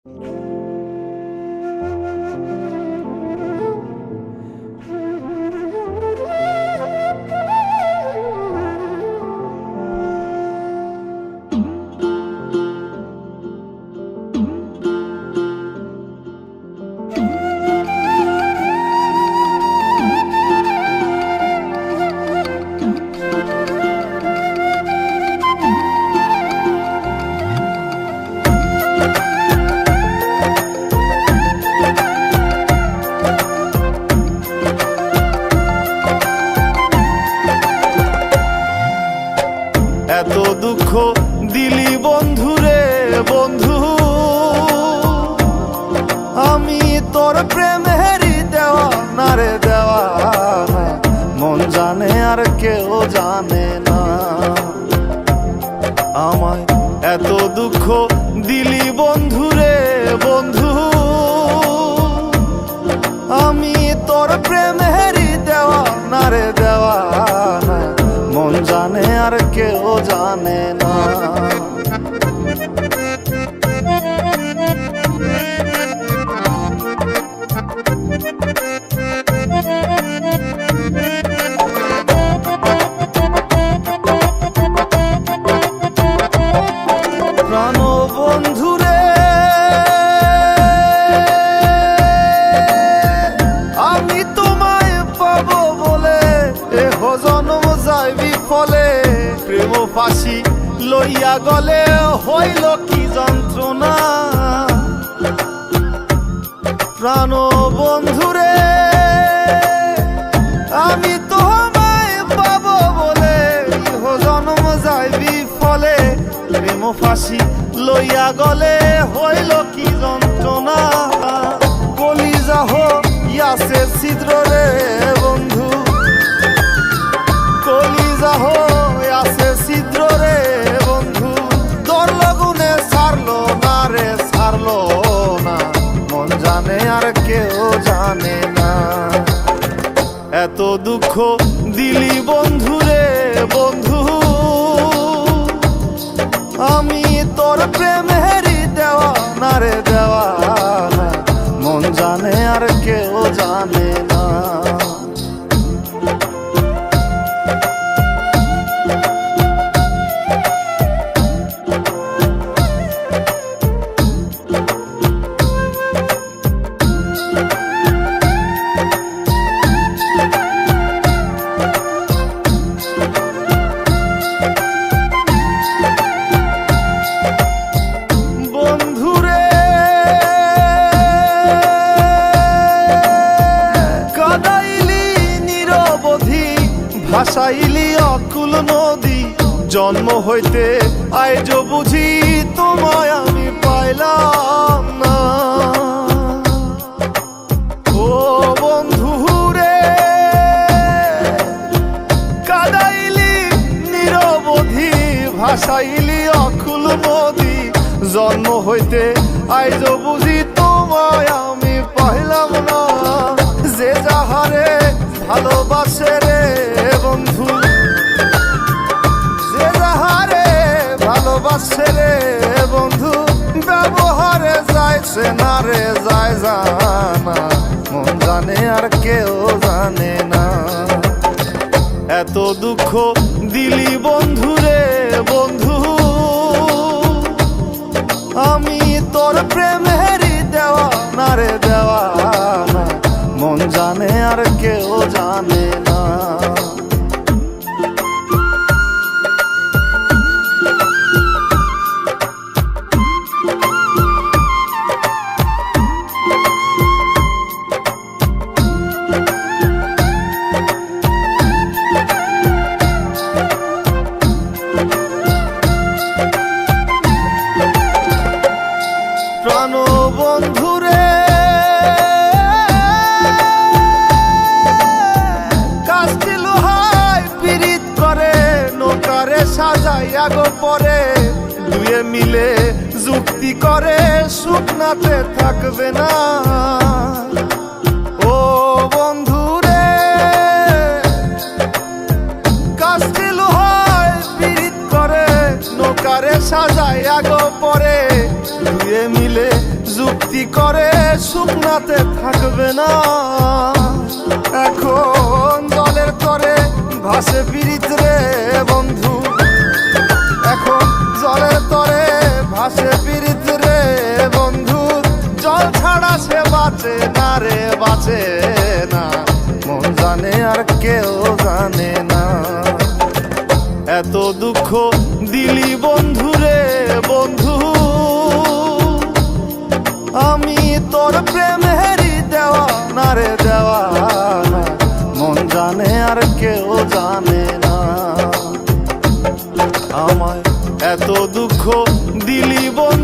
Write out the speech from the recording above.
এত দুঃখ দিলি বন্ধুরে বন্ধু, আমি তোর প্রেমেরই দেওয়া না রে দেওয়া, মন জানে আর কেউ জানে না। আমায় এত দুঃখ দিলি বন্ধুরে বন্ধু, আমি তোর প্রেমেরই দেওয়া না রে দেওয়া, মন জানে আর কেউ জানে না। প্রাণ বন্ধুরে আমি তোমায় পাবো বলে এহ জন্ম যায় বিফলে, প্রেম ফাঁসি লইয়া গলে হইল কি যন্ত্রণা। প্রাণ বন্ধুরে আমি তোমায় পাবো বলে এহ জন্ম যায় বিফলে, প্রেম ফাঁসি লইয়া গলে হইল কি যন্ত্রণা। কলিজা হইয়াছে ছিদ্র রে বন্ধু, কলিজা হইয়াছে ছিদ্র রে বন্ধু, তোর লগুনে ছাড়লো না রে ছাড়লো না, মন জানে আর কেউ জানে না। এত দুঃখ দিলি বন্ধুরে বন্ধু, আমি তোর প্রেমেরই দেওয়া না রে দেওয়া, মন জানে আর কেউ জানে না। ভাসাইলি অকুল নদী, জন্ম হইতে আইজ বুঝি তোমায় আমি পাইলাম না। ও বন্ধুরে কাদাইলি নিরবধি, ভাসাইলি অকুল নদী, জন্ম হইতে আইজ বুঝি তোমায় আমি পাইলাম না। যে যাহারে ভালোবাসে রে বন্ধু, যে যাহারে ভালোবাসে রে বন্ধু, ব্যবহারে যাইছে না রে যায় জানা, মন জানে আর কেউ জানে না। এত দুঃখ দিলি বন্ধুরে বন্ধু, আমি তোর প্রেমেরই দেওয়া না রে দেওয়া, মন জানে আর কেউ জানে না। প্রাণ বন্ধুরে কাস্তি লোহায় পীড়িত করে, নৌকারে সাজাইয়া গো পরে, দুয়ে মিলে যুক্তি করে শুকনাতে থাকবে না। ও বন্ধুরে কাস্তি লোহায় পীড়িত করে, নৌকারে সাজাইয়া গো পরে, দুয়ে মিলে চুক্তি করে শুকনাতে থাকবে না। এখন জলের তরে ভাসে পীড়িত রে বন্ধু, এখন জলের তরে ভাসে পীড়িত রে বন্ধু। জল ছাড়া সে বাঁচে না রে, বাঁচে না, মন জানে আর কেউ জানে না। এত দুঃখ দিলি বন্ধু রে বন্ধু, আমি তোর প্রেমেরই দেওয়ানা রে দেওয়ানা, মন জানে আর কেউ জানে না। আমায় এত দুঃখ দিলি বন্ধু